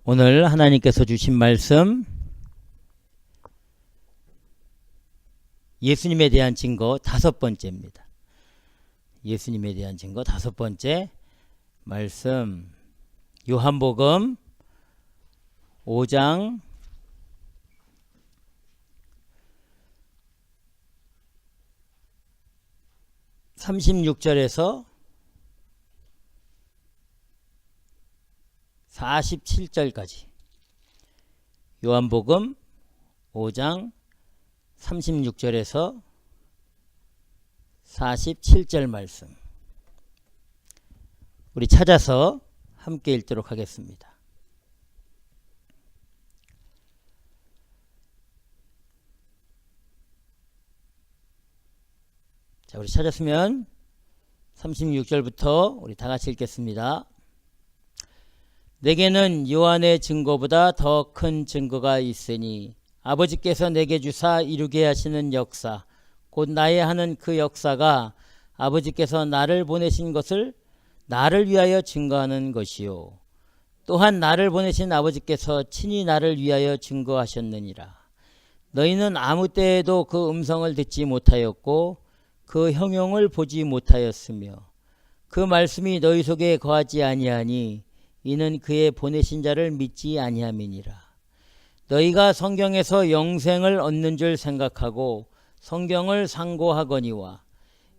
오늘 하나님께서 주신 말씀 예수님에 대한 증거 5번째입니다. 예수님에 대한 증거 5번째 말씀 요한복음 5장 36절에서 47절까지 요한복음 5장 36절에서 47절 말씀 우리 찾아서 함께 읽도록 하겠습니다. 자, 우리 찾았으면 36절부터 우리 다 같이 읽겠습니다. 내게는 요한의 증거보다 더 큰 증거가 있으니 아버지께서 내게 주사 이루게 하시는 역사 곧 나의 하는 그 역사가 아버지께서 나를 보내신 것을 나를 위하여 증거하는 것이요 또한 나를 보내신 아버지께서 친히 나를 위하여 증거하셨느니라. 너희는 아무 때에도 그 음성을 듣지 못하였고 그 형용을 보지 못하였으며 그 말씀이 너희 속에 거하지 아니하니 이는 그의 보내신 자를 믿지 아니함이니라. 너희가 성경에서 영생을 얻는 줄 생각하고 성경을 상고하거니와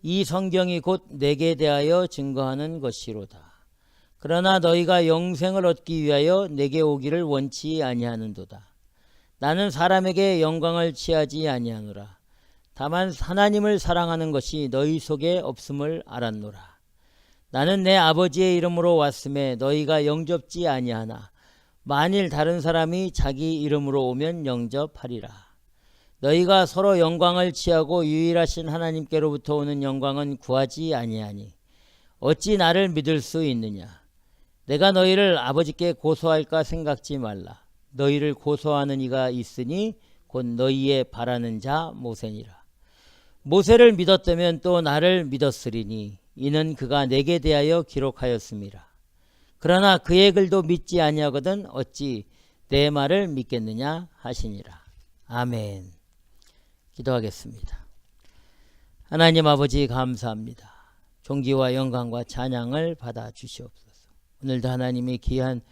이 성경이 곧 내게 대하여 증거하는 것이로다. 그러나 너희가 영생을 얻기 위하여 내게 오기를 원치 아니하는도다. 나는 사람에게 영광을 취하지 아니하노라. 다만 하나님을 사랑하는 것이 너희 속에 없음을 알았노라. 나는 내 아버지의 이름으로 왔음에 너희가 영접지 아니하나 만일 다른 사람이 자기 이름으로 오면 영접하리라. 너희가 서로 영광을 취하고 유일하신 하나님께로부터 오는 영광은 구하지 아니하니 어찌 나를 믿을 수 있느냐. 내가 너희를 아버지께 고소할까 생각지 말라. 너희를 고소하는 이가 있으니 곧 너희의 바라는 자 모세니라. 모세를 믿었다면 또 나를 믿었으리니 이는 그가 내게 대하여 기록하였음이라. 그러나 그의 글도 믿지 아니하거든 어찌 내 말을 믿겠느냐 하시니라. 아멘. 기도하겠습니다. 하나님 아버지 감사합니다. 존귀와 영광과 찬양을 받아 주시옵소서. 오늘도 하나님이 귀한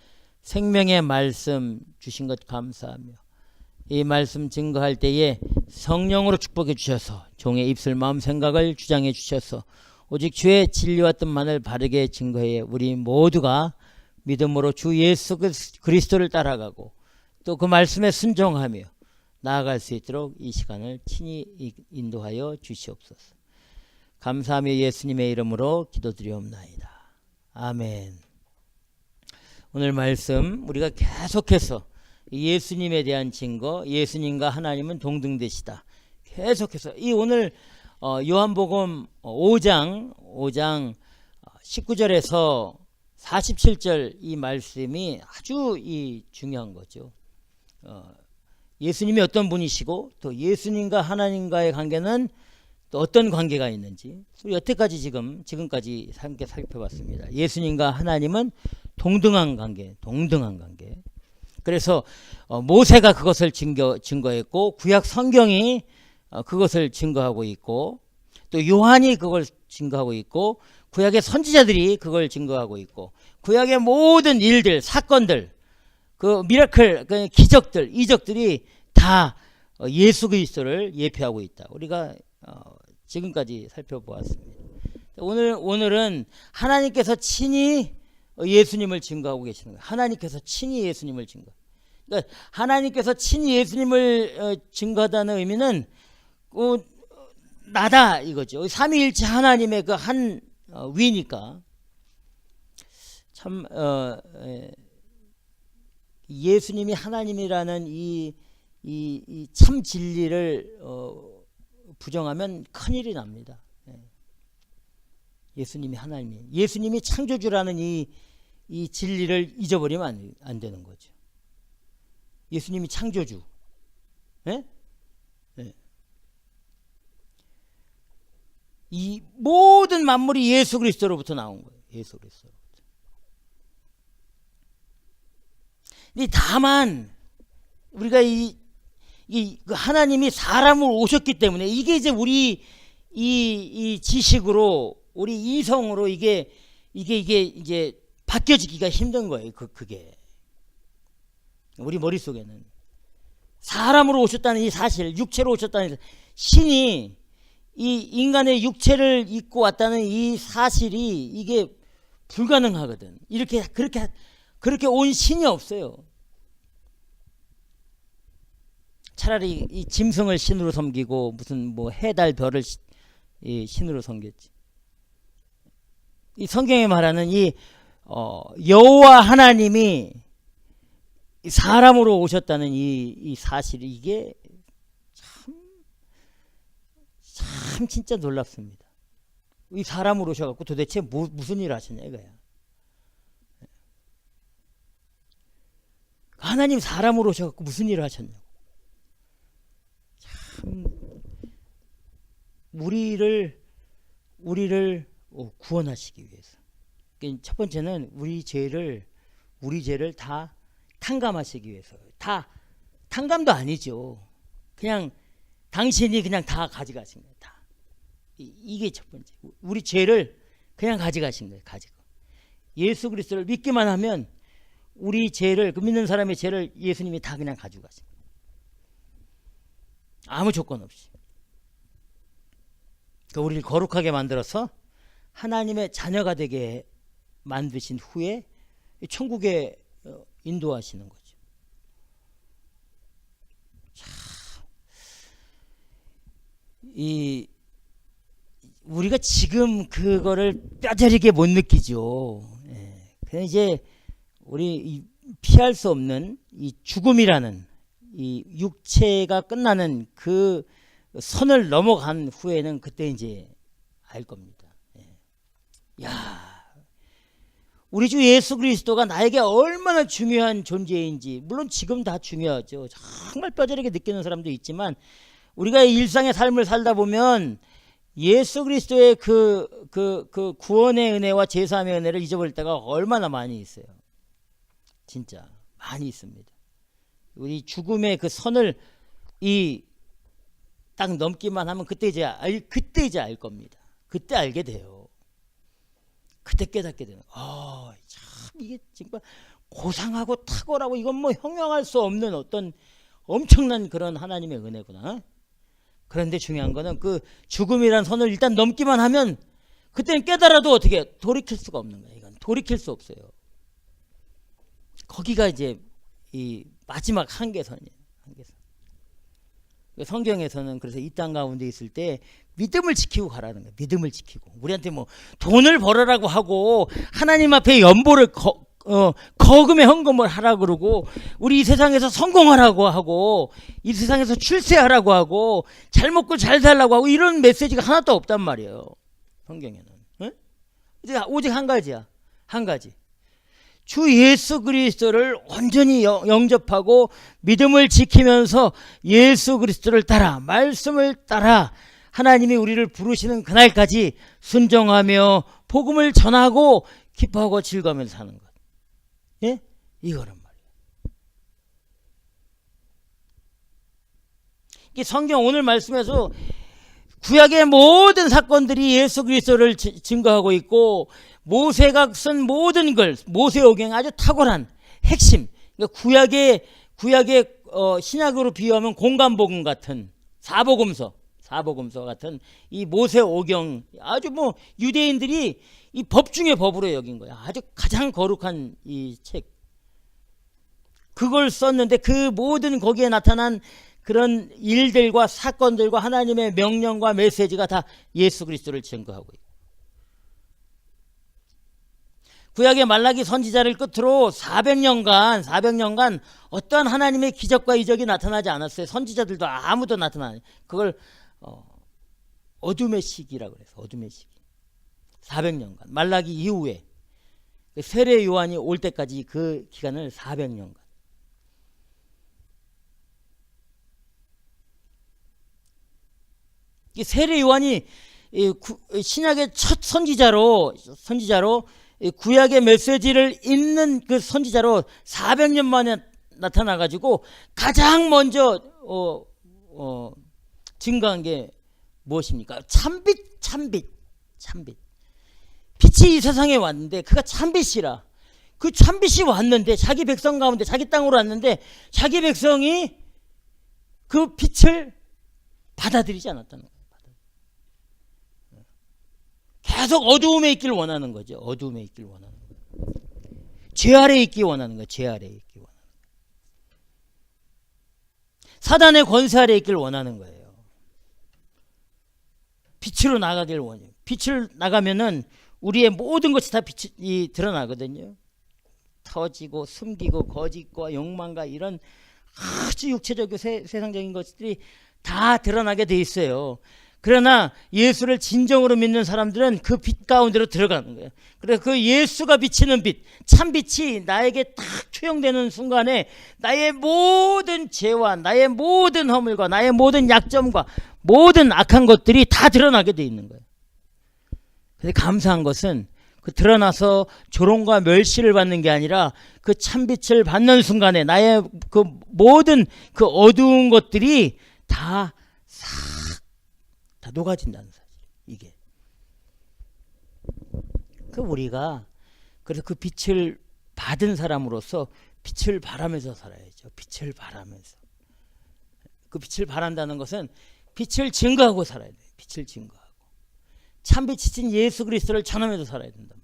생명의 말씀 주신 것 감사하며 이 말씀 증거할 때에 성령으로 축복해 주셔서 종의 입술 마음 생각을 주장해 주셔서 오직 주의 진리와 뜻만을 바르게 증거해 우리 모두가 믿음으로 주 예수 그리스도를 따라가고 또 그 말씀에 순종하며 나아갈 수 있도록 이 시간을 친히 인도하여 주시옵소서. 감사하며 예수님의 이름으로 기도드리옵나이다. 아멘. 오늘 말씀 우리가 계속해서 예수님에 대한 증거, 예수님과 하나님은 동등되시다. 계속해서 이 오늘 요한복음 5장 19절에서 47절 이 말씀이 아주 중요한 거죠. 예수님이 어떤 분이시고 또 예수님과 하나님과의 관계는 또 어떤 관계가 있는지 우리 여태까지 지금까지 함께 살펴봤습니다. 예수님과 하나님은 동등한 관계. 그래서 모세가 그것을 증거했고 구약 성경이 그것을 증거하고 있고 또 요한이 그걸 증거하고 있고 구약의 선지자들이 그걸 증거하고 있고 구약의 모든 일들, 사건들, 그 미라클, 그 기적들, 이적들이 다 예수 그리스도를 예표하고 있다. 우리가 지금까지 살펴보았습니다. 오늘은 하나님께서 친히 예수님을 증거하고 계시는 거예요. 하나님께서 친히 예수님을 증거. 그러니까 하나님께서 친히 예수님을 증거하다는 의미는 나다 이거죠. 삼위일체 하나님의 그 한 위니까 참 예수님이 하나님이라는 이 참 진리를 부정하면 큰일이 납니다. 예수님이 하나님이에요. 예수님이 창조주라는 이 진리를 잊어버리면 안 되는 거죠. 예수님이 창조주. 네? 네. 이 모든 만물이 예수 그리스도로부터 나온 거예요. 예수 그리스도로부터. 근데 다만 우리가 그 하나님이 사람으로 오셨기 때문에 이게 이제 우리 이 지식으로 우리 이성으로 이게 이제 바뀌어지기가 힘든 거예요. 그게 우리 머릿속에는 사람으로 오셨다는 이 사실, 육체로 오셨다는 신이 이 인간의 육체를 입고 왔다는 이 사실이 이게 불가능하거든. 그렇게 온 신이 없어요. 차라리 이 짐승을 신으로 섬기고 무슨 뭐 해달 별을 신으로 섬겼지. 이 성경에 말하는 이 여호와 하나님이 사람으로 오셨다는 이 사실이 이게 참 진짜 놀랍습니다. 이 사람으로 오셔갖고 도대체 무슨 일을 하셨냐 이거야. 하나님 사람으로 오셔갖고 무슨 일을 하셨냐고. 참 우리를 구원하시기 위해서. 첫 번째는 우리 죄를 다 탕감하시기 위해서. 다 탕감도 아니죠. 그냥 당신이 그냥 다 가져가신 거예요. 다. 이게 첫 번째. 우리 죄를 그냥 가져가신 거예요. 가지고. 예수 그리스도를 믿기만 하면 우리 죄를, 그 믿는 사람의 죄를 예수님이 다 그냥 가지고 가신 거예요. 아무 조건 없이. 우리를 거룩하게 만들어서 하나님의 자녀가 되게 만드신 후에 천국에 인도하시는 거죠. 우리가 지금 그거를 뼈저리게 못 느끼죠. 그냥 이제 우리 피할 수 없는 이 죽음이라는 이 육체가 끝나는 그 선을 넘어간 후에는 그때 이제 알 겁니다. 야, 우리 주 예수 그리스도가 나에게 얼마나 중요한 존재인지, 물론 지금 다 중요하죠. 정말 뼈저리게 느끼는 사람도 있지만 우리가 일상의 삶을 살다 보면 예수 그리스도의 그 구원의 은혜와 제사함의 은혜를 잊어버릴 때가 얼마나 많이 있어요. 진짜 많이 있습니다. 우리 죽음의 그 선을 딱 넘기만 하면 그때 이제 알 겁니다. 그때 알게 돼요. 그때 깨닫게 되는. 참 이게 정말 고상하고 탁월하고 이건 뭐 형용할 수 없는 어떤 엄청난 그런 하나님의 은혜구나. 그런데 중요한 거는 그 죽음이란 선을 일단 넘기만 하면 그때는 깨달아도 어떻게 돌이킬 수가 없는 거예요. 이건 돌이킬 수 없어요. 거기가 이제 이 마지막 한계선이에요. 한계선. 성경에서는 그래서 이 땅 가운데 있을 때 믿음을 지키고 가라는 거예요. 믿음을 지키고. 우리한테 뭐 돈을 벌으라고 하고 하나님 앞에 연보를 거금의 헌금을 하라고 그러고, 우리 이 세상에서 성공하라고 하고, 이 세상에서 출세하라고 하고, 잘 먹고 잘 살라고 하고, 이런 메시지가 하나도 없단 말이에요. 성경에는. 오직 한 가지야. 한 가지. 주 예수 그리스도를 온전히 영접하고 믿음을 지키면서 예수 그리스도를 따라, 말씀을 따라 하나님이 우리를 부르시는 그날까지 순종하며 복음을 전하고 기뻐하고 즐거우면서 사는 것. 예? 이거란 말이에요. 이 성경 오늘 말씀에서 구약의 모든 사건들이 예수 그리스도를 증거하고 있고, 모세가 쓴 모든 걸, 모세오경 아주 탁월한 핵심, 그러니까 구약의 신약으로 비유하면 공간복음 같은 사복음서 같은 이 모세오경, 아주 뭐 유대인들이 이 법 중에 법으로 여긴 거야. 아주 가장 거룩한 이 책. 그걸 썼는데 그 모든 거기에 나타난 그런 일들과 사건들과 하나님의 명령과 메시지가 다 예수 그리스도를 증거하고 있고, 구약의 말라기 선지자를 끝으로 400년간 어떠한 하나님의 기적과 이적이 나타나지 않았어요. 선지자들도 아무도 나타나지. 그걸 어둠의 시기라고 그래서 어둠의 시기. 400년간 말라기 이후에 세례 요한이 올 때까지 그 기간을 400년간. 이 세례 요한이 신약의 첫 선지자로 이 구약의 메시지를 읽는 그 선지자로 400년 만에 나타나가지고 가장 먼저 증거한 게 무엇입니까? 참빛. 빛이 이 세상에 왔는데 그가 참빛이라. 그 참빛이 왔는데 자기 백성 가운데 자기 땅으로 왔는데 자기 백성이 그 빛을 받아들이지 않았다는 거예요. 계속 어두움에 있길 원하는 거죠. 어두움에 있길 원하는 거예요. 죄 아래에 있기 원하는 거예요. 죄 아래에 있기 원하는 거예요. 사단의 권세 아래에 있길 원하는 거예요. 빛으로 나가길 원해요. 빛을 나가면은 우리의 모든 것이 다 빛이 드러나거든요. 터지고 숨기고 거짓과 욕망과 이런 아주 육체적이고 세상적인 것들이 다 드러나게 돼 있어요. 그러나 예수를 진정으로 믿는 사람들은 그 빛 가운데로 들어가는 거예요. 그래서 그 예수가 비치는 빛, 참빛이 나에게 딱 투영되는 순간에 나의 모든 죄와 나의 모든 허물과 나의 모든 약점과 모든 악한 것들이 다 드러나게 돼 있는 거예요. 근데 감사한 것은 그 드러나서 조롱과 멸시를 받는 게 아니라 그 참빛을 받는 순간에 나의 그 모든 그 어두운 것들이 다 녹아진다는 사실. 이게. 그 우리가 그래서 그 빛을 받은 사람으로서 빛을 바라면서 살아야죠. 빛을 바라면서. 그 빛을 바란다는 것은 빛을 증거하고 살아야 돼요. 빛을 증거하고. 참빛이신 예수 그리스도를 전하면서 살아야 된다.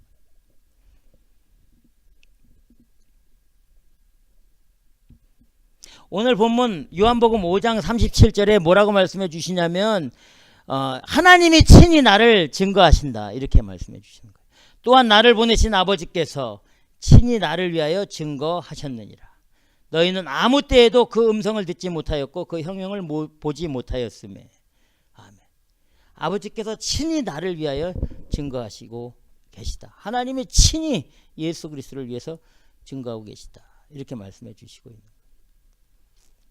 오늘 본문 요한복음 5장 37절에 뭐라고 말씀해 주시냐면 하나님이 친히 나를 증거하신다. 이렇게 말씀해 주시는 거예요. 또한 나를 보내신 아버지께서 친히 나를 위하여 증거하셨느니라. 너희는 아무 때에도 그 음성을 듣지 못하였고 그 형용을 보지 못하였으며. 아멘. 아버지께서 친히 나를 위하여 증거하시고 계시다. 하나님이 친히 예수 그리스도를 위해서 증거하고 계시다. 이렇게 말씀해 주시고 있는 거예요.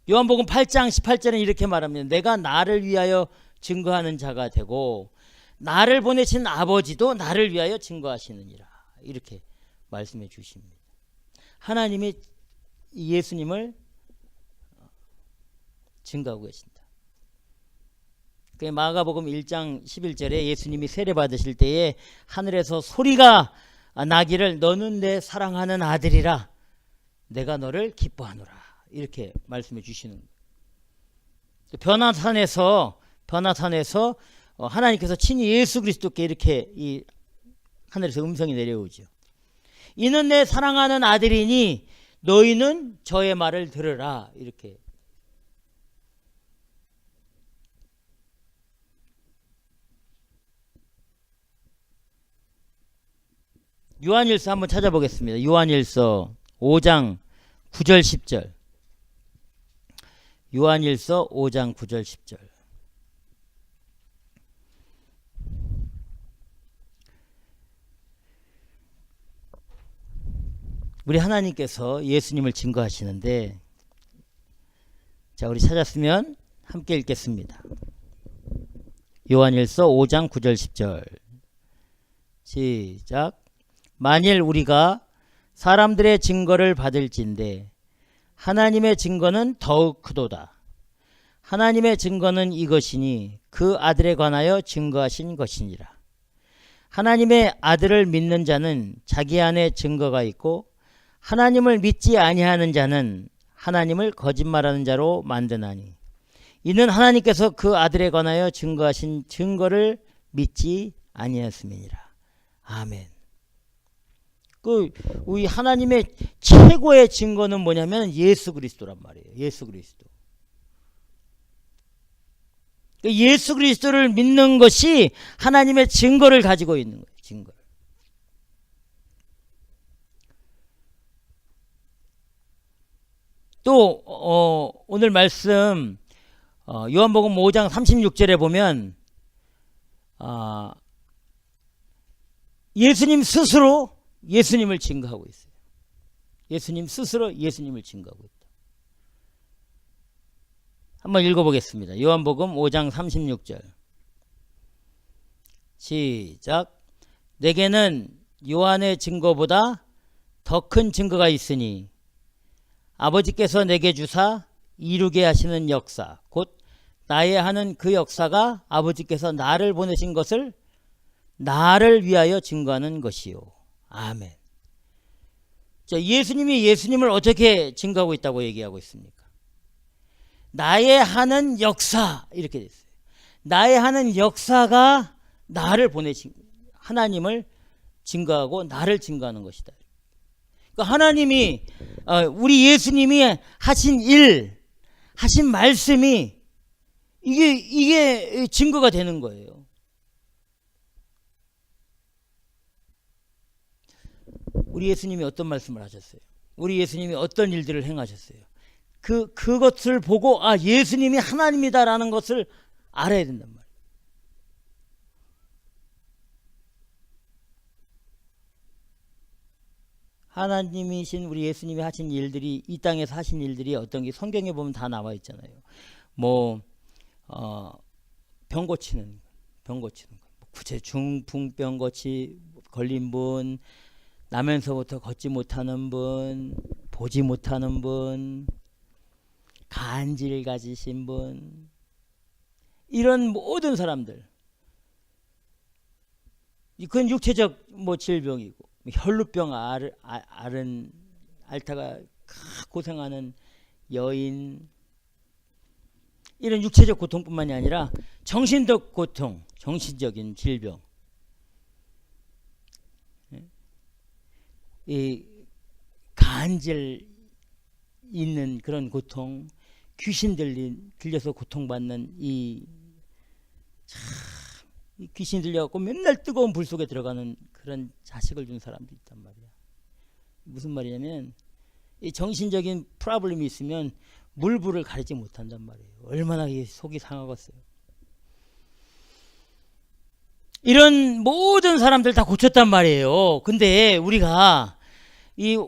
요한복음 8장 18절은 이렇게 말합니다. 내가 나를 위하여 증거하는 자가 되고 나를 보내신 아버지도 나를 위하여 증거하시느니라. 이렇게 말씀해 주십니다. 하나님이 예수님을 증거하고 계신다. 마가복음 1장 11절에 예수님이 세례 받으실 때에 하늘에서 소리가 나기를 너는 내 사랑하는 아들이라 내가 너를 기뻐하노라. 이렇게 말씀해 주시는 거예요. 변화산에서 하나님께서 친히 예수 그리스도께 이렇게 이 하늘에서 음성이 내려오죠. 이는 내 사랑하는 아들이니 너희는 저의 말을 들으라. 이렇게. 요한일서 한번 찾아보겠습니다. 요한일서 5장 9절 10절. 요한일서 5장 9절 10절. 우리 하나님께서 예수님을 증거하시는데, 자, 우리 찾았으면 함께 읽겠습니다. 요한일서 5장 9절 10절. 시작. 만일 우리가 사람들의 증거를 받을진대 하나님의 증거는 더욱 크도다. 하나님의 증거는 이것이니 그 아들에 관하여 증거하신 것이니라. 하나님의 아들을 믿는 자는 자기 안에 증거가 있고 하나님을 믿지 아니하는 자는 하나님을 거짓말하는 자로 만드나니 이는 하나님께서 그 아들에 관하여 증거하신 증거를 믿지 아니하였음이니라. 아멘. 우리 하나님의 최고의 증거는 뭐냐면 예수 그리스도란 말이에요. 예수 그리스도. 예수 그리스도를 믿는 것이 하나님의 증거를 가지고 있는 거예요. 증거를. 또 오늘 말씀 요한복음 5장 36절에 보면 예수님 스스로 예수님을 증거하고 있어요. 예수님 스스로 예수님을 증거하고 있다. 한번 읽어보겠습니다. 요한복음 5장 36절. 시작. 내게는 요한의 증거보다 더 큰 증거가 있으니 아버지께서 내게 주사 이루게 하시는 역사, 곧 나의 하는 그 역사가 아버지께서 나를 보내신 것을 나를 위하여 증거하는 것이요. 아멘. 자, 예수님이 예수님을 어떻게 증거하고 있다고 얘기하고 있습니까? 나의 하는 역사, 이렇게 됐어요. 나의 하는 역사가 나를 보내신, 하나님을 증거하고 나를 증거하는 것이다. 그러니까 하나님이, 우리 예수님이 하신 일, 하신 말씀이 이게 증거가 되는 거예요. 우리 예수님이 어떤 말씀을 하셨어요? 우리 예수님이 어떤 일들을 행하셨어요? 그것을 보고 예수님이 하나님이다라는 것을 알아야 된단 말이에요. 하나님이신 우리 예수님이 하신 일들이, 이 땅에서 하신 일들이 어떤 게 성경에 보면 다 나와 있잖아요. 병 고치는 거, 구체 중풍병 걸린 분, 나면서부터 걷지 못하는 분, 보지 못하는 분, 간질 가지신 분, 이런 모든 사람들, 그건 육체적 질병이고, 혈루병 앓다가 고생하는 여인, 이런 육체적 고통뿐만이 아니라 정신적 고통, 정신적인 질병, 이 간질 있는 그런 고통, 귀신 들려서 고통받는 이 귀신 들려갖고 맨날 뜨거운 불 속에 들어가는 그런 자식을 둔 사람도 있단 말이야. 무슨 말이냐면, 이 정신적인 프로블럼이 있으면 물불을 가리지 못한단 말이에요. 얼마나 속이 상하겠어요. 이런 모든 사람들 다 고쳤단 말이에요. 근데 우리가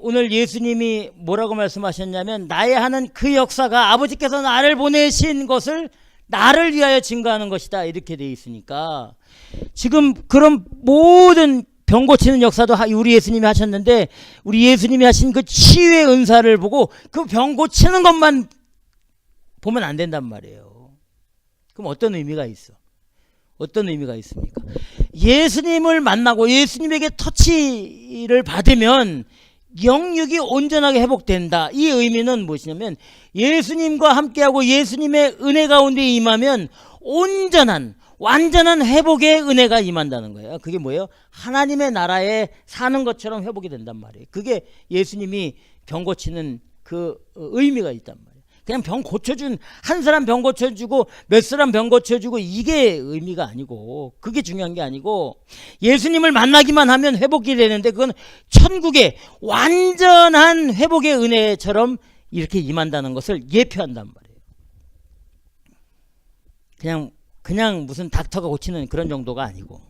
오늘 예수님이 뭐라고 말씀하셨냐면, 나의 하는 그 역사가 아버지께서 나를 보내신 것을 나를 위하여 증거하는 것이다, 이렇게 되어 있으니까, 지금 그런 모든 병 고치는 역사도 우리 예수님이 하셨는데, 우리 예수님이 하신 그 치유의 은사를 보고 그 병 고치는 것만 보면 안 된단 말이에요. 그럼 어떤 의미가 있어? 어떤 의미가 있습니까? 예수님을 만나고 예수님에게 터치를 받으면 영육이 온전하게 회복된다. 이 의미는 무엇이냐면, 예수님과 함께하고 예수님의 은혜 가운데 임하면 완전한 회복의 은혜가 임한다는 거예요. 그게 뭐예요? 하나님의 나라에 사는 것처럼 회복이 된단 말이에요. 그게 예수님이 병 고치는 그 의미가 있단 말이에요. 그냥 한 사람 병 고쳐주고 몇 사람 병 고쳐주고 이게 의미가 아니고, 그게 중요한 게 아니고, 예수님을 만나기만 하면 회복이 되는데, 그건 천국의 완전한 회복의 은혜처럼 이렇게 임한다는 것을 예표한단 말이에요. 그냥 무슨 닥터가 고치는 그런 정도가 아니고.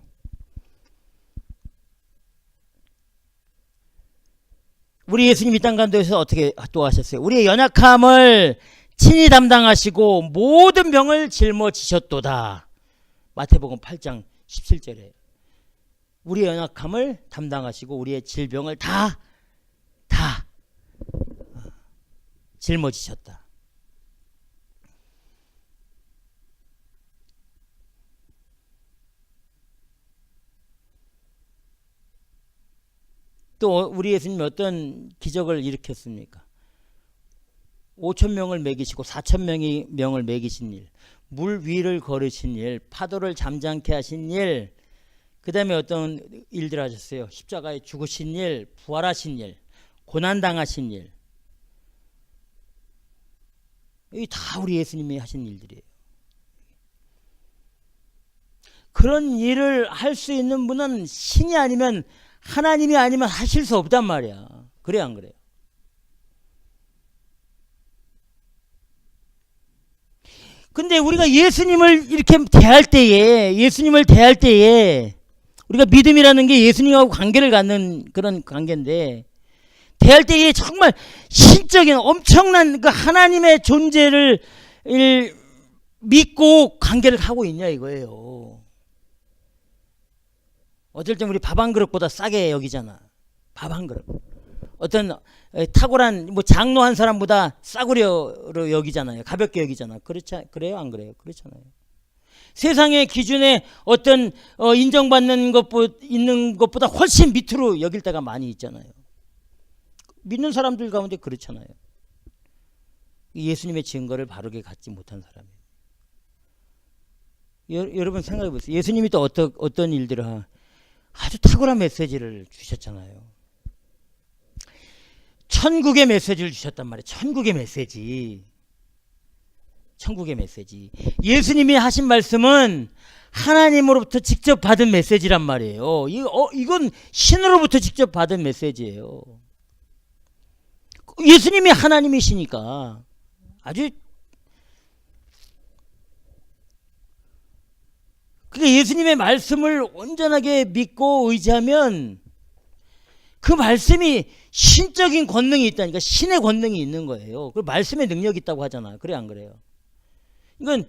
우리 예수님 이 땅 가운데서 어떻게 또 하셨어요? 우리의 연약함을 친히 담당하시고 모든 병을 짊어지셨도다. 마태복음 8장 17절에 우리의 연약함을 담당하시고 우리의 질병을 다 짊어지셨다. 또 우리 예수님이 어떤 기적을 일으켰습니까? 5,000명을 먹이시고 4,000명을 먹이신 일, 물 위를 걸으신 일, 파도를 잠잠케 하신 일, 그 다음에 어떤 일들 하셨어요? 십자가에 죽으신 일, 부활하신 일, 고난당하신 일. 이 다 우리 예수님이 하신 일들이에요. 그런 일을 할 수 있는 분은 신이 아니면, 하나님이 아니면 하실 수 없단 말이야. 그래 안 그래요? 근데 우리가 예수님을 이렇게 대할 때에 우리가 믿음이라는 게 예수님하고 관계를 갖는 그런 관계인데, 대할 때에 정말 신적인 엄청난 그 하나님의 존재를 믿고 관계를 하고 있냐 이거예요. 어쩔 땐 우리 밥 한 그릇보다 싸게 여기잖아. 밥 한 그릇. 어떤 탁월한 뭐 장로 한 사람보다 싸구려로 여기잖아요. 가볍게 여기잖아. 그래요? 안 그래요? 그렇잖아요. 세상의 기준에 어떤 인정받는 있는 것보다 훨씬 밑으로 여길 때가 많이 있잖아요. 믿는 사람들 가운데 그렇잖아요. 예수님의 증거를 바르게 갖지 못한 사람이에요. 여러분 생각해 보세요. 예수님이 또 어떤 일들을 아주 탁월한 메시지를 주셨잖아요. 천국의 메시지를 주셨단 말이에요. 천국의 메시지. 천국의 메시지. 예수님이 하신 말씀은 하나님으로부터 직접 받은 메시지란 말이에요. 이건 신으로부터 직접 받은 메시지예요. 예수님이 하나님이시니까 아주 그러니까 예수님의 말씀을 온전하게 믿고 의지하면 그 말씀이 신적인 권능이 있다니까. 신의 권능이 있는 거예요. 그 말씀의 능력이 있다고 하잖아요. 그래 안 그래요? 이건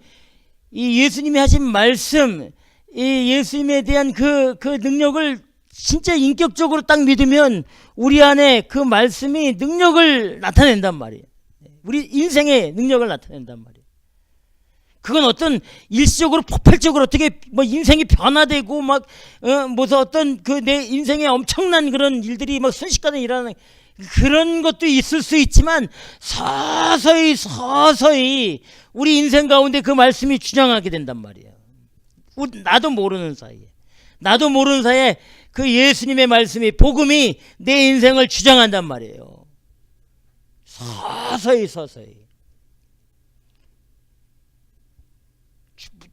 이 예수님이 하신 말씀, 이 예수님에 대한 그 능력을 진짜 인격적으로 딱 믿으면 우리 안에 그 말씀이 능력을 나타낸단 말이에요. 우리 인생의 능력을 나타낸단 말이에요. 그건 어떤 일시적으로 폭발적으로 어떻게 뭐 인생이 변화되고 막 무슨 어떤 그 내 인생에 엄청난 그런 일들이 막 순식간에 일어나는 그런 것도 있을 수 있지만 서서히 우리 인생 가운데 그 말씀이 주장하게 된단 말이에요. 나도 모르는 사이에 그 예수님의 말씀이 복음이 내 인생을 주장한단 말이에요. 서서히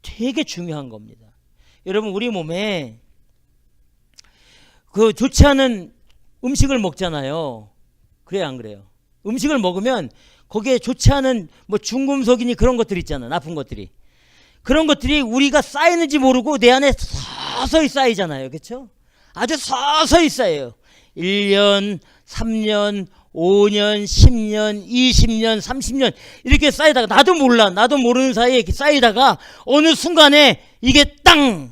되게 중요한 겁니다. 여러분 우리 몸에 그 좋지 않은 음식을 먹잖아요. 그래요 안 그래요? 음식을 먹으면 거기에 좋지 않은 뭐 중금속이니 그런 것들 있잖아. 나쁜 것들이. 그런 것들이 우리가 쌓이는지 모르고 내 안에 서서히 쌓이잖아요. 그렇죠? 아주 서서히 쌓여요. 1년, 3년, 5년, 10년, 20년, 30년 이렇게 쌓이다가 나도 모르는 사이에 이렇게 쌓이다가 어느 순간에 이게 땅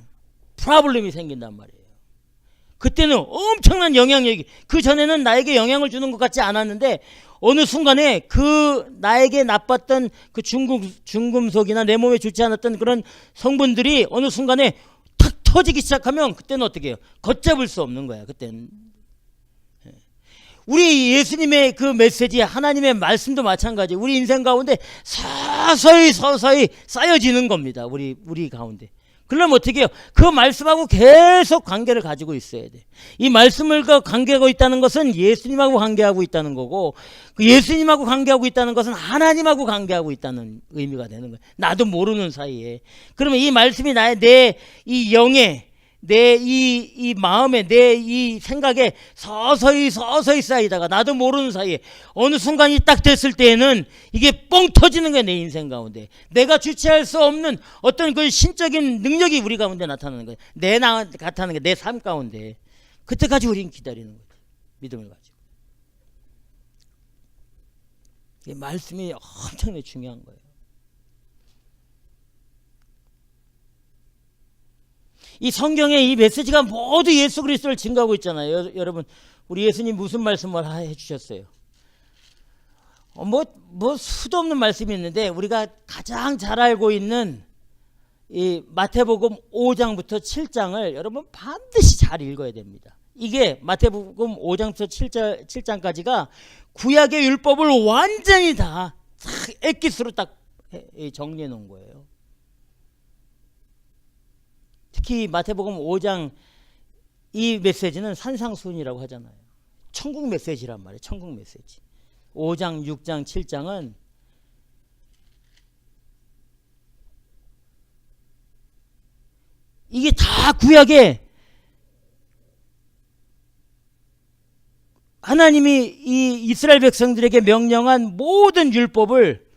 프로블렘이 생긴단 말이에요. 그때는 엄청난 영향력이 그 전에는 나에게 영향을 주는 것 같지 않았는데 어느 순간에 그 나에게 나빴던 그 중금속이나 내 몸에 좋지 않았던 그런 성분들이 어느 순간에 탁 터지기 시작하면 그때는 어떻게 해요? 걷잡을 수 없는 거야. 그때는 우리 예수님의 그 메시지 하나님의 말씀도 마찬가지. 우리 인생 가운데 서서히 쌓여지는 겁니다. 우리 가운데. 그러면 어떻게 해요? 그 말씀하고 계속 관계를 가지고 있어야 돼. 이 말씀을 관계하고 있다는 것은 예수님하고 관계하고 있다는 거고 그 예수님하고 관계하고 있다는 것은 하나님하고 관계하고 있다는 의미가 되는 거예요. 나도 모르는 사이에. 그러면 이 말씀이 내 이 영에 내 이 마음에 내 이 생각에 서서히 쌓이다가 나도 모르는 사이에 어느 순간이 딱 됐을 때에는 이게 뻥 터지는 거야. 내 인생 가운데 내가 주체할 수 없는 어떤 그 신적인 능력이 우리 가운데 나타나는 거야. 나타나는 게 내 삶 가운데. 그때까지 우리는 기다리는 거지. 믿음을 가지고. 이 말씀이 엄청나게 중요한 거예요. 이 성경의 이 메시지가 모두 예수 그리스도를 증거하고 있잖아요. 여러분 우리 예수님 무슨 말씀을 해주셨어요? 뭐 수도 없는 말씀이 있는데 우리가 가장 잘 알고 있는 이 마태복음 5장부터 7장을 여러분 반드시 잘 읽어야 됩니다. 이게 마태복음 5장부터 7장까지가 구약의 율법을 완전히 다 엑기스로 딱 정리해 놓은 거예요. 특히 마태복음 5장 이 메시지는 산상수훈이라고 하잖아요. 천국 메시지란 말이에요. 천국 메시지. 5장, 6장, 7장은 이게 다 구약에 하나님이 이 이스라엘 백성들에게 명령한 모든 율법을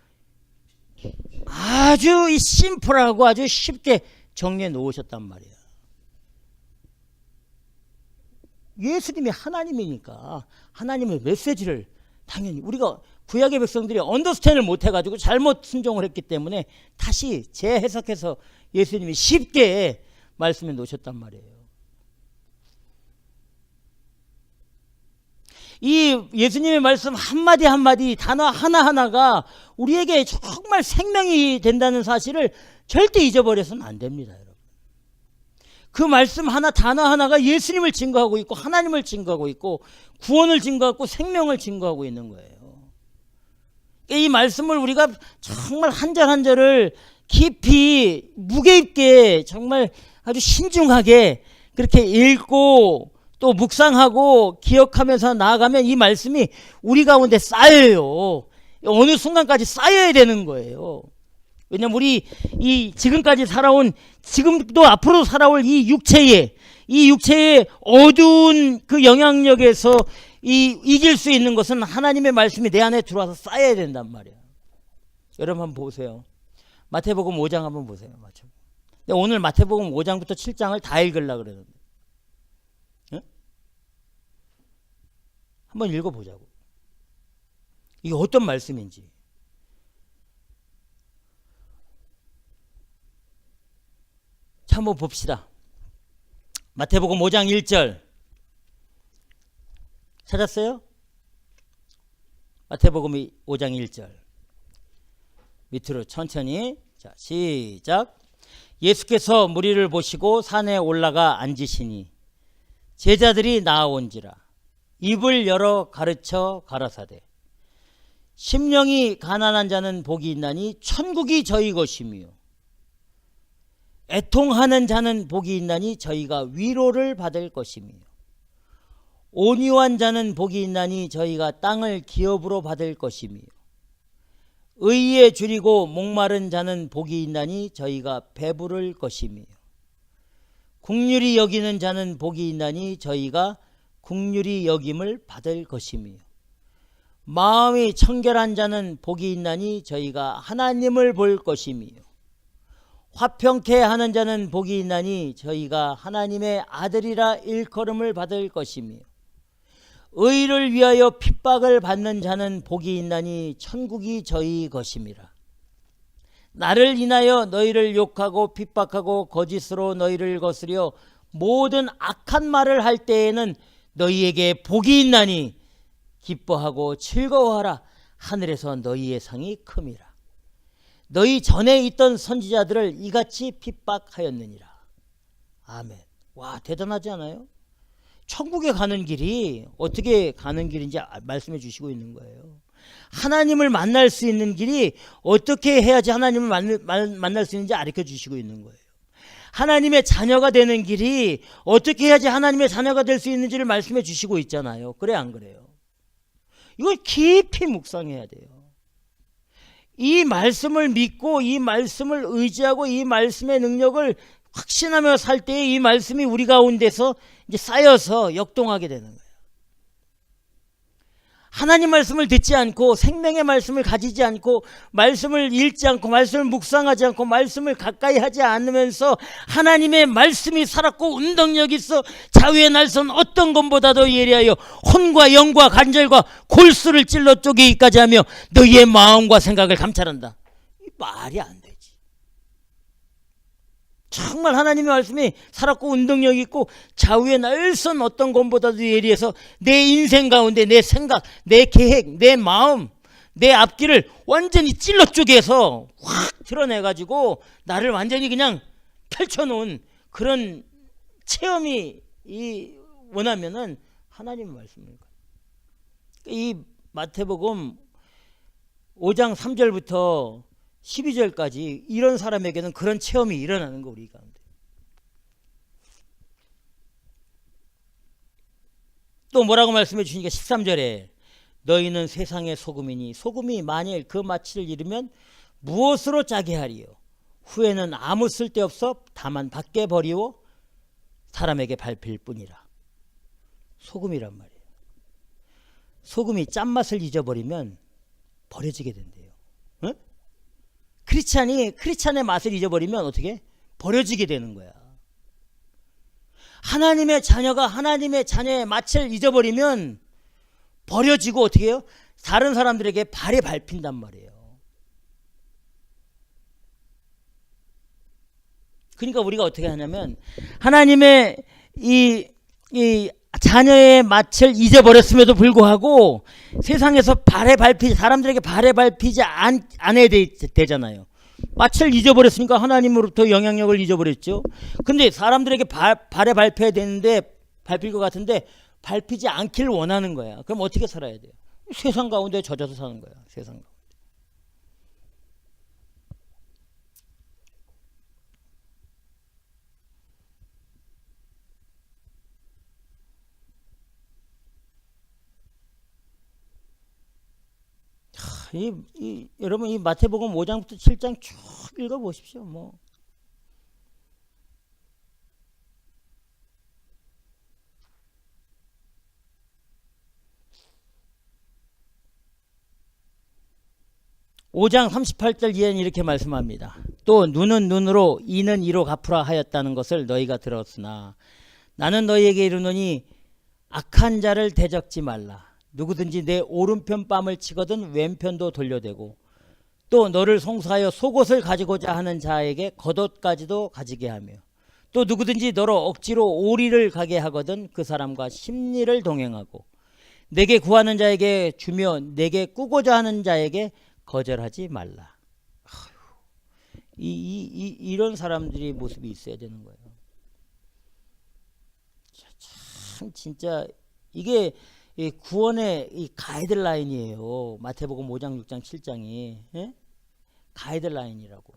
아주 심플하고 아주 쉽게 정리해 놓으셨단 말이에요. 예수님이 하나님이니까 하나님의 메시지를 당연히 우리가 구약의 백성들이 언더스탠을 못해가지고 잘못 순종을 했기 때문에 다시 재해석해서 예수님이 쉽게 말씀해 놓으셨단 말이에요. 이 예수님의 말씀 한마디 한마디 단어 하나하나가 우리에게 정말 생명이 된다는 사실을 절대 잊어버려서는 안 됩니다, 여러분. 그 말씀 하나 단어 하나가 예수님을 증거하고 있고 하나님을 증거하고 있고 구원을 증거하고 생명을 증거하고 있는 거예요. 이 말씀을 우리가 정말 한 절 한 절을 깊이 무게 있게 정말 아주 신중하게 그렇게 읽고 또 묵상하고 기억하면서 나아가면 이 말씀이 우리 가운데 쌓여요. 어느 순간까지 쌓여야 되는 거예요. 왜냐면 우리 이 지금까지 살아온, 지금도 앞으로 살아올 이 육체의 어두운 그 영향력에서 이길 수 있는 것은 하나님의 말씀이 내 안에 들어와서 쌓여야 된단 말이에요. 여러분 한번 보세요. 마태복음 5장 한번 보세요. 오늘 마태복음 5장부터 7장을 다 읽으려고 그러는데, 응? 한번 읽어보자고. 이게 어떤 말씀인지. 자, 한번 봅시다. 마태복음 5장 1절 찾았어요? 마태복음 5장 1절 밑으로 천천히. 자, 시작. 예수께서 무리를 보시고 산에 올라가 앉으시니 제자들이 나아온지라 입을 열어 가르쳐 가라사대 심령이 가난한 자는 복이 있나니 천국이 저희 것이며 애통하는 자는 복이 있나니 저희가 위로를 받을 것이며 온유한 자는 복이 있나니 저희가 땅을 기업으로 받을 것이며 의에 줄이고 목마른 자는 복이 있나니 저희가 배부를 것이며 긍휼히 여기는 자는 복이 있나니 저희가 긍휼히 여김을 받을 것이며 마음이 청결한 자는 복이 있나니 저희가 하나님을 볼 것이며 화평케 하는 자는 복이 있나니 저희가 하나님의 아들이라 일컬음을 받을 것이며 의를 위하여 핍박을 받는 자는 복이 있나니 천국이 저희 것임이라. 나를 인하여 너희를 욕하고 핍박하고 거짓으로 너희를 거스려 모든 악한 말을 할 때에는 너희에게 복이 있나니 기뻐하고 즐거워하라. 하늘에서 너희의 상이 큼이라. 너희 전에 있던 선지자들을 이같이 핍박하였느니라. 아멘. 와, 대단하지 않아요? 천국에 가는 길이 어떻게 가는 길인지 말씀해 주시고 있는 거예요. 하나님을 만날 수 있는 길이 어떻게 해야지 하나님을 만날 수 있는지 가르쳐 주시고 있는 거예요. 하나님의 자녀가 되는 길이 어떻게 해야지 하나님의 자녀가 될 수 있는지를 말씀해 주시고 있잖아요. 그래 안 그래요? 이걸 깊이 묵상해야 돼요. 이 말씀을 믿고 이 말씀을 의지하고 이 말씀의 능력을 확신하며 살 때 이 말씀이 우리 가운데서 이제 쌓여서 역동하게 되는 거예요. 하나님 말씀을 듣지 않고 생명의 말씀을 가지지 않고 말씀을 읽지 않고 말씀을 묵상하지 않고 말씀을 가까이 하지 않으면서 하나님의 말씀이 살았고 운동력이 있어 자유의 날선 어떤 것보다도 예리하여 혼과 영과 관절과 골수를 찔러 쪼개기까지 하며 너희의 마음과 생각을 감찰한다. 이 말이 안 되지. 정말 하나님의 말씀이 살았고 운동력이 있고 좌우의 날선 어떤 것보다도 예리해서 내 인생 가운데 내 생각, 내 계획, 내 마음, 내 앞길을 완전히 찔러 쪼개서 확 드러내가지고 나를 완전히 그냥 펼쳐놓은 그런 체험이 원하면은 하나님의 말씀입니다. 이 마태복음 5장 3절부터 12절까지 이런 사람에게는 그런 체험이 일어나는 거 우리 가운데. 또 뭐라고 말씀해 주시니까 13절에 너희는 세상의 소금이니 소금이 만일 그 마치를 잃으면 무엇으로 짜게 하리요 후에는 아무 쓸데없어 다만 밖에 버리고 사람에게 밟힐 뿐이라. 소금이란 말이에요. 소금이 짠맛을 잊어버리면 버려지게 된대요. 응? 크리스찬의 맛을 잊어버리면 어떻게? 버려지게 되는 거야. 하나님의 자녀가 하나님의 자녀의 맛을 잊어버리면 버려지고 어떻게 해요? 다른 사람들에게 발에 밟힌단 말이에요. 그러니까 우리가 어떻게 하냐면 하나님의 이 자녀의 맏을 잊어버렸음에도 불구하고 세상에서 사람들에게 발에 밟히지 않아야 되잖아요. 맏을 잊어버렸으니까 하나님으로부터 영향력을 잊어버렸죠. 근데 사람들에게 발에 밟혀야 되는데, 밟힐 것 같은데 밟히지 않기를 원하는 거야. 그럼 어떻게 살아야 돼요? 세상 가운데 젖어서 사는 거야. 세상 가운데. 여러분 이 마태복음 5장부터 7장 쭉 읽어보십시오. 뭐 5장 38절 이하는 이렇게 말씀합니다. 또 눈은 눈으로 이는 이로 갚으라 하였다는 것을 너희가 들었으나 나는 너희에게 이르노니 악한 자를 대적지 말라. 누구든지 내 오른편 뺨을 치거든 왼편도 돌려대고 또 너를 송사하여 속옷을 가지고자 하는 자에게 겉옷까지도 가지게 하며 또 누구든지 너로 억지로 오리를 가게 하거든 그 사람과 심리를 동행하고 내게 구하는 자에게 주며 내게 꾸고자 하는 자에게 거절하지 말라. 이런 사람들이 모습이 있어야 되는 거예요. 참 진짜 이게 구원의 이 가이드라인이에요. 마태복음 5장, 6장, 7장이 예? 가이드라인이라고.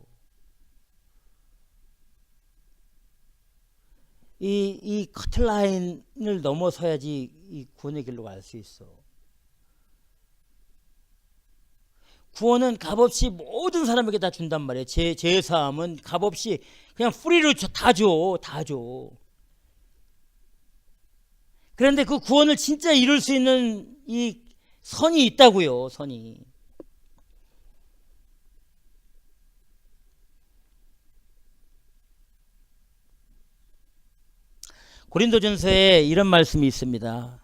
이 커트라인을 넘어서야지 이 구원의 길로 갈 수 있어. 구원은 값없이 모든 사람에게 다 준단 말이에요. 제사함은 값없이 그냥 프리로 다 줘. 다 줘. 그런데 그 구원을 진짜 이룰 수 있는 이 선이 있다고요. 선이. 고린도전서에 이런 말씀이 있습니다.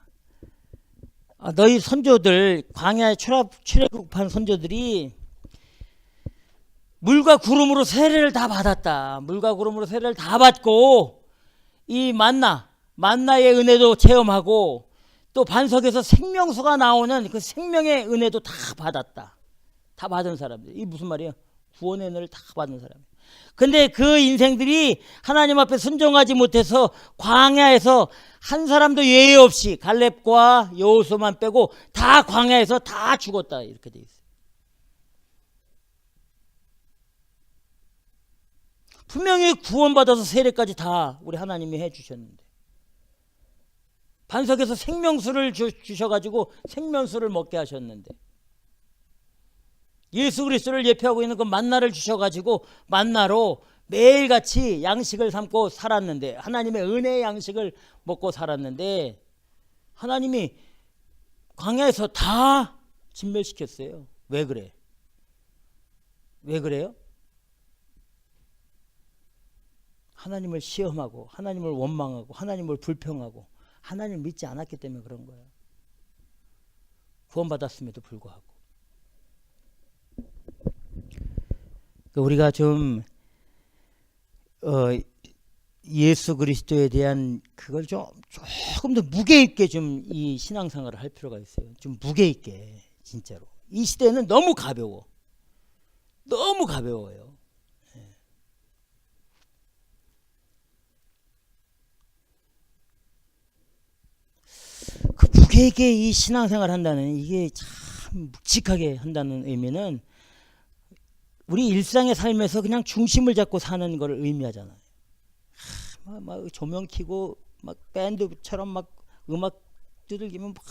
너희 선조들 광야에 출애굽한 선조들이 물과 구름으로 세례를 다 받았다. 물과 구름으로 세례를 다 받고 이 만나의 은혜도 체험하고 또 반석에서 생명수가 나오는 그 생명의 은혜도 다 받았다. 다 받은 사람들. 이 무슨 말이에요? 구원의 은혜를 다 받은 사람. 근데 그 인생들이 하나님 앞에 순종하지 못해서 광야에서 한 사람도 예외 없이 갈렙과 여호수아만 빼고 다 광야에서 다 죽었다. 이렇게 돼 있어요. 분명히 구원받아서 세례까지 다 우리 하나님이 해주셨는데 반석에서 생명수를 주셔가지고 생명수를 먹게 하셨는데 예수 그리스도를 예표하고 있는 그 만나를 주셔가지고 만나로 매일같이 양식을 삼고 살았는데 하나님의 은혜의 양식을 먹고 살았는데 하나님이 광야에서 다 진멸시켰어요. 왜 그래? 왜 그래요? 하나님을 시험하고 하나님을 원망하고 하나님을 불평하고 하나님을 믿지 않았기 때문에 그런 거예요. 구원받았음에도 불구하고. 우리가 좀 예수 그리스도에 대한 그걸 조금 더 무게 있게 좀 이 신앙생활을 할 필요가 있어요. 좀 무게 있게 진짜로. 이 시대는 너무 가벼워. 너무 가벼워요. 그 무게 있게 이 신앙생활을 한다는 이게 참 묵직하게 한다는 의미는 우리 일상의 삶에서 그냥 중심을 잡고 사는 걸 의미하잖아요. 막 조명 켜고 막 밴드처럼 막 음악 두들기면 막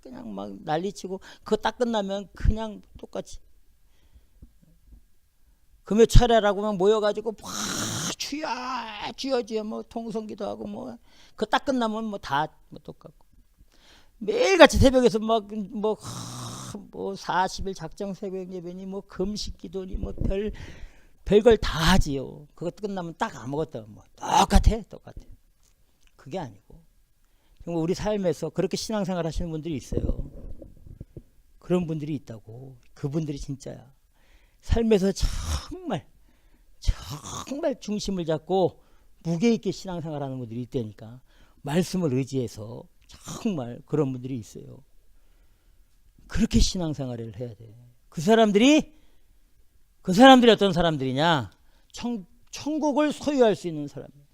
그냥 막 난리치고 그거 딱 끝나면 그냥 똑같이 금요 차례라고 막 모여가지고 막 주여 뭐 통성기도 하고 뭐 그거 딱 끝나면 뭐 다 뭐 똑같고 매일같이 새벽에서 막 뭐 40일 작정 새벽 예배니 뭐 금식 기도니 뭐 별걸 다 하지요. 그거 끝나면 딱 아무것도 뭐 똑같아. 그게 아니고 정말 우리 삶에서 그렇게 신앙생활 하시는 분들이 있어요. 그런 분들이 있다고. 그분들이 진짜야. 삶에서 정말 중심을 잡고 무게 있게 신앙생활 하는 분들이 있다니까. 말씀을 의지해서 정말 그런 분들이 있어요. 그렇게 신앙생활을 해야 돼. 그 사람들이 어떤 사람들이냐? 천국을 소유할 수 있는 사람이에요.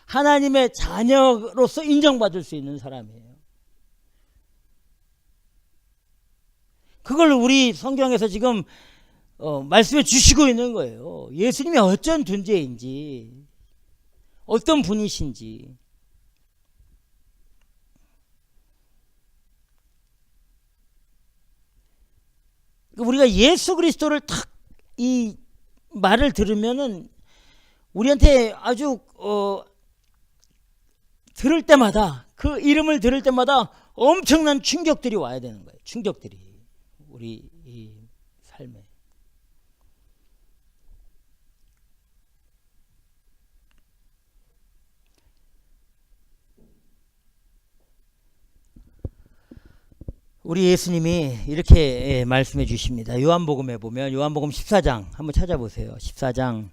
하나님의 자녀로서 인정받을 수 있는 사람이에요. 그걸 우리 성경에서 지금 말씀해 주시고 있는 거예요. 예수님이 어떤 존재인지, 어떤 분이신지. 우리가 예수 그리스도를 탁 이 말을 들으면은 우리한테 아주 들을 때마다, 그 이름을 들을 때마다 엄청난 충격들이 와야 되는 거예요. 충격들이 우리 이 삶에. 우리 예수님이 이렇게 말씀해 주십니다. 요한복음에 보면 요한복음 14장 한번 찾아보세요. 14장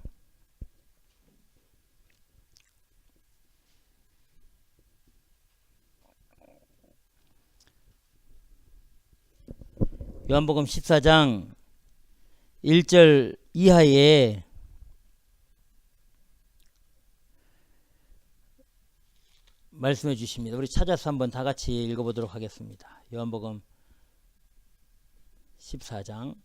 요한복음 14장 1절 이하에 말씀해 주십니다. 우리 찾아서 한번 다 같이 읽어보도록 하겠습니다. 요한복음 14장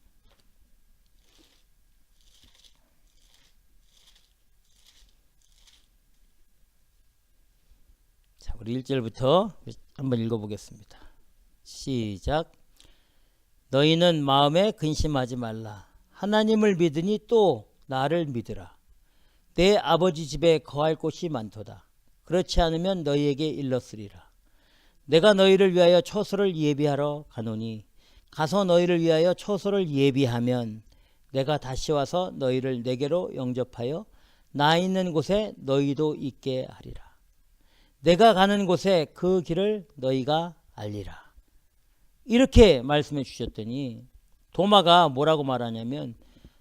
자, 우리 1절부터 한번 읽어보겠습니다. 시작. 너희는 마음에 근심하지 말라. 하나님을 믿으니 또 나를 믿으라. 내 아버지 집에 거할 곳이 많도다. 그렇지 않으면 너희에게 일렀으리라. 내가 너희를 위하여 처소를 예비하러 가노니 가서 너희를 위하여 처소를 예비하면 내가 다시 와서 너희를 내게로 영접하여 나 있는 곳에 너희도 있게 하리라. 내가 가는 곳에 그 길을 너희가 알리라. 이렇게 말씀해 주셨더니 도마가 뭐라고 말하냐면,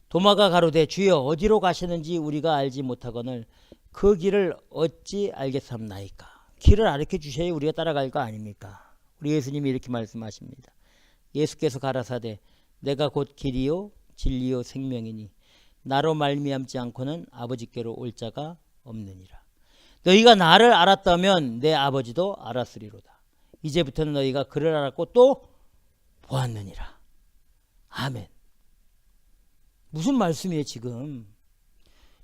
도마가 가로되 주여 어디로 가시는지 우리가 알지 못하거늘 그 길을 어찌 알겠사옵나이까. 길을 가르쳐 주셔야 우리가 따라갈 거 아닙니까? 우리 예수님이 이렇게 말씀하십니다. 예수께서 가라사대 내가 곧 길이요 진리요 생명이니 나로 말미암지 않고는 아버지께로 올 자가 없느니라. 너희가 나를 알았다면 내 아버지도 알았으리로다. 이제부터는 너희가 그를 알았고 또 보았느니라. 아멘. 무슨 말씀이에요 지금?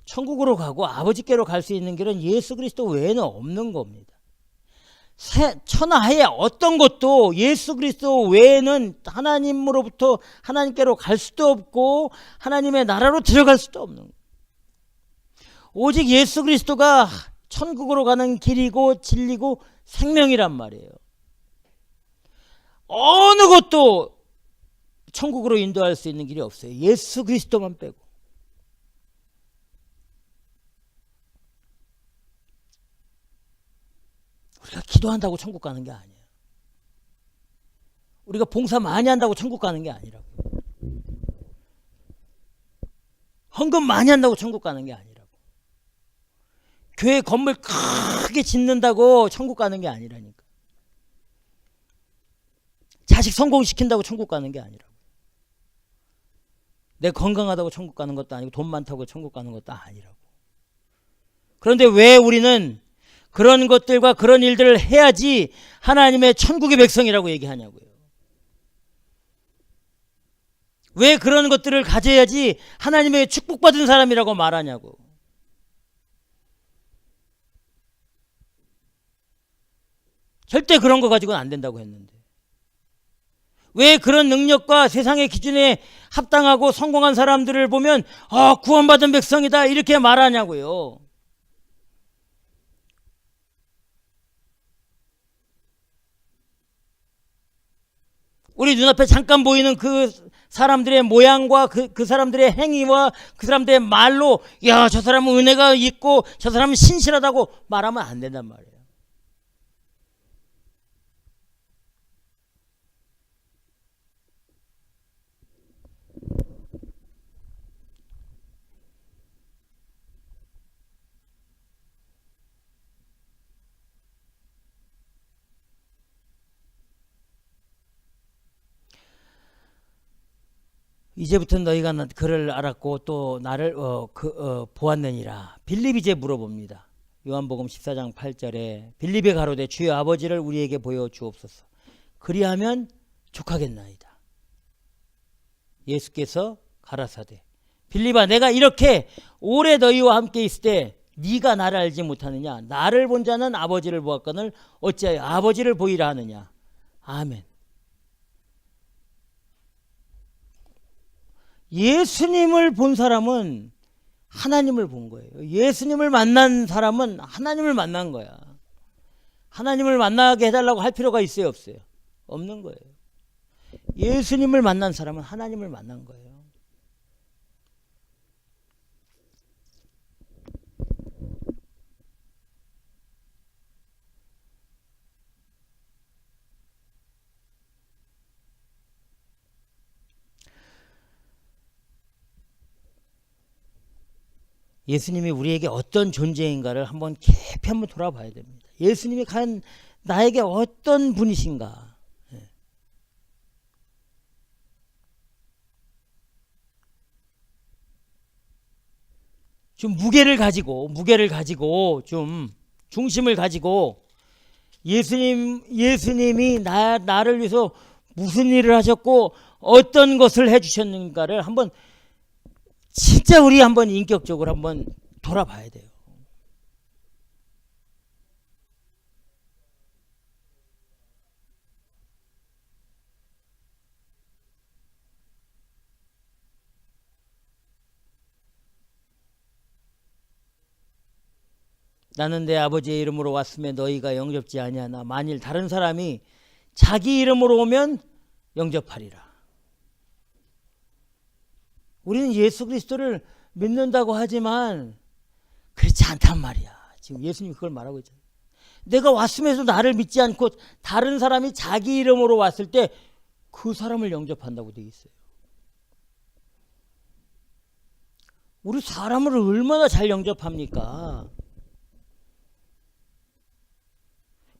천국으로 가고 아버지께로 갈 수 있는 길은 예수 그리스도 외에는 없는 겁니다. 천하에 어떤 것도 예수 그리스도 외에는 하나님으로부터 하나님께로 갈 수도 없고 하나님의 나라로 들어갈 수도 없는 거예요. 오직 예수 그리스도가 천국으로 가는 길이고 진리고 생명이란 말이에요. 어느 것도 천국으로 인도할 수 있는 길이 없어요. 예수 그리스도만 빼고. 우리가 기도한다고 천국 가는 게 아니에요. 우리가 봉사 많이 한다고 천국 가는 게 아니라고. 헌금 많이 한다고 천국 가는 게 아니라고. 교회 건물 크게 짓는다고 천국 가는 게 아니라니까. 자식 성공시킨다고 천국 가는 게 아니라고. 내 건강하다고 천국 가는 것도 아니고 돈 많다고 천국 가는 것도 아니라고. 그런데 왜 우리는 그런 것들과 그런 일들을 해야지 하나님의 천국의 백성이라고 얘기하냐고요. 왜 그런 것들을 가져야지 하나님의 축복받은 사람이라고 말하냐고. 절대 그런 거 가지고는 안 된다고 했는데. 왜 그런 능력과 세상의 기준에 합당하고 성공한 사람들을 보면 구원받은 백성이다 이렇게 말하냐고요. 우리 눈앞에 잠깐 보이는 그 사람들의 모양과 그 사람들의 행위와 그 사람들의 말로 야, 저 사람은 은혜가 있고 저 사람은 신실하다고 말하면 안 된단 말이에요. 이제부터 너희가 그를 알았고 또 나를 보았느니라. 빌립이 이제 물어봅니다. 요한복음 14장 8절에 빌립이 가로되 주여 아버지를 우리에게 보여 주옵소서. 그리하면 족하겠나이다. 예수께서 가라사대 빌립아 내가 이렇게 오래 너희와 함께 있을 때 네가 나를 알지 못하느냐. 나를 본 자는 아버지를 보았거늘 어찌하여 아버지를 보이라 하느냐. 아멘. 예수님을 본 사람은 하나님을 본 거예요. 예수님을 만난 사람은 하나님을 만난 거야. 하나님을 만나게 해달라고 할 필요가 있어요, 없어요? 없는 거예요. 예수님을 만난 사람은 하나님을 만난 거예요. 예수님이 우리에게 어떤 존재인가를 한번 깊이 한번 돌아봐야 됩니다. 예수님이 과연 나에게 어떤 분이신가. 좀 무게를 가지고 좀 중심을 가지고 예수님이 나를 위해서 무슨 일을 하셨고 어떤 것을 해주셨는가를 한번 진짜 우리 한번 인격적으로 한번 돌아봐야 돼요. 나는 내 아버지의 이름으로 왔음에 너희가 영접지 아니하나 만일 다른 사람이 자기 이름으로 오면 영접하리라. 우리는 예수 그리스도를 믿는다고 하지만 그렇지 않단 말이야. 지금 예수님이 그걸 말하고 있잖아요. 내가 왔음에도 나를 믿지 않고 다른 사람이 자기 이름으로 왔을 때 그 사람을 영접한다고 되어 있어요. 우리 사람을 얼마나 잘 영접합니까?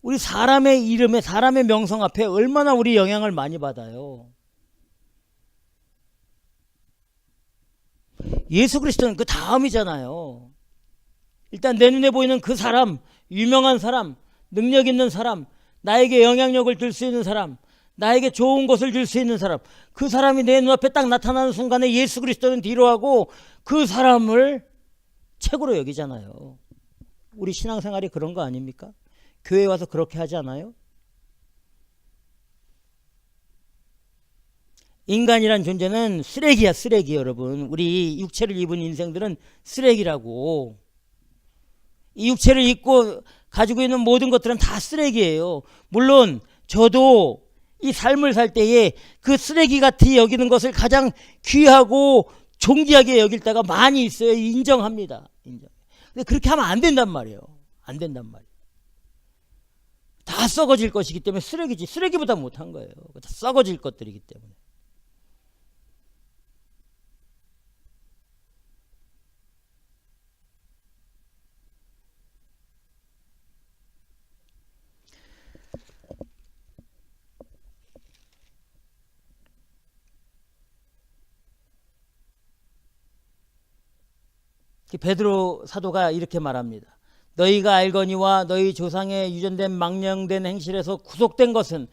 우리 사람의 이름에 사람의 명성 앞에 얼마나 우리 영향을 많이 받아요. 예수 그리스도는 그 다음이잖아요. 일단 내 눈에 보이는 그 사람, 유명한 사람, 능력 있는 사람, 나에게 영향력을 줄 수 있는 사람, 나에게 좋은 것을 줄 수 있는 사람, 그 사람이 내 눈앞에 딱 나타나는 순간에 예수 그리스도는 뒤로 하고 그 사람을 최고로 여기잖아요. 우리 신앙생활이 그런 거 아닙니까? 교회 와서 그렇게 하지 않아요? 인간이란 존재는 쓰레기야, 쓰레기. 여러분, 우리 육체를 입은 인생들은 쓰레기라고. 이 육체를 입고 가지고 있는 모든 것들은 다 쓰레기예요. 물론 저도 이 삶을 살 때에 그 쓰레기 같이 여기는 것을 가장 귀하고 존귀하게 여길 때가 많이 있어요. 인정합니다. 인정. 근데 그렇게 하면 안 된단 말이에요. 안 된단 말이에요. 다 썩어질 것이기 때문에 쓰레기지. 쓰레기보다 못한 거예요. 다 썩어질 것들이기 때문에. 베드로 사도가 이렇게 말합니다. 너희가 알거니와 너희 조상의 유전된 망령된 행실에서 구속된 것은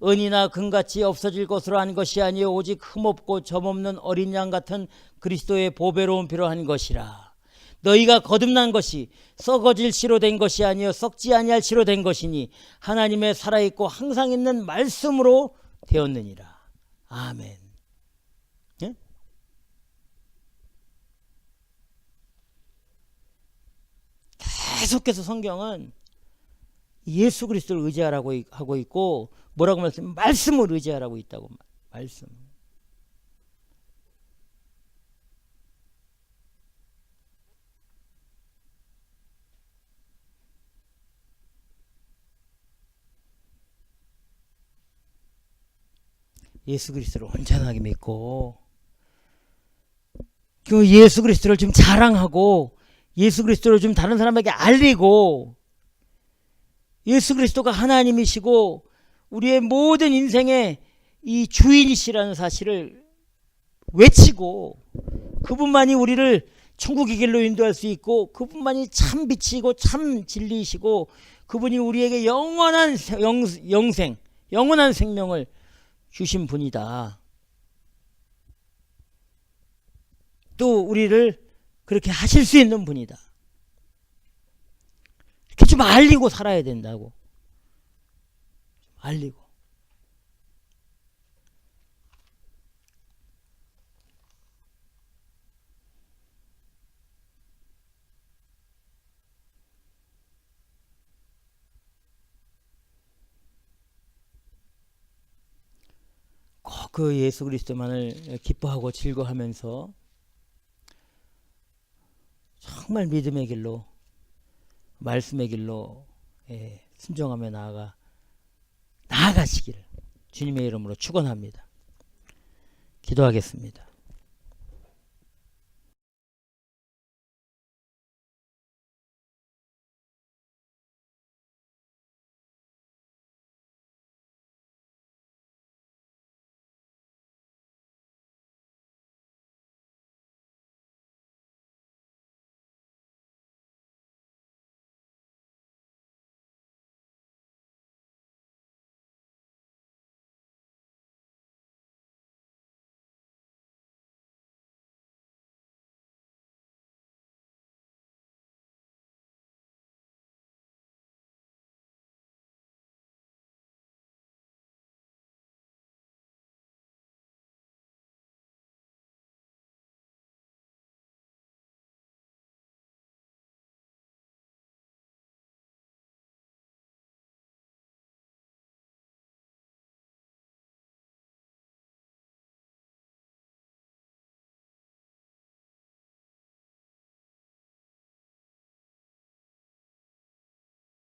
은이나 금같이 없어질 것으로 한 것이 아니요 오직 흠없고 점없는 어린 양 같은 그리스도의 보배로운 피로 한 것이라. 너희가 거듭난 것이 썩어질 씨로 된 것이 아니요 썩지 아니할 씨로 된 것이니 하나님의 살아있고 항상 있는 말씀으로 되었느니라. 아멘. 예? 계속해서 성경은 예수 그리스도를 의지하라고 하고 있고 뭐라고 말씀하면 말씀을 의지하라고 있다고. 말씀. 예수 그리스도를 온전하게 믿고 그 예수 그리스도를 좀 자랑하고 예수 그리스도를 좀 다른 사람에게 알리고 예수 그리스도가 하나님이시고 우리의 모든 인생의 이 주인이시라는 사실을 외치고 그분만이 우리를 천국의 길로 인도할 수 있고 그분만이 참 빛이고 참 진리이시고 그분이 우리에게 영원한 영생, 영원한 생명을 주신 분이다. 또 우리를 그렇게 하실 수 있는 분이다. 이렇게 좀 알리고 살아야 된다고. 알리고. 꼭 그 예수 그리스도만을 기뻐하고 즐거워하면서 정말 믿음의 길로 말씀의 길로 순종하며 나아가시기를 주님의 이름으로 축원합니다. 기도하겠습니다.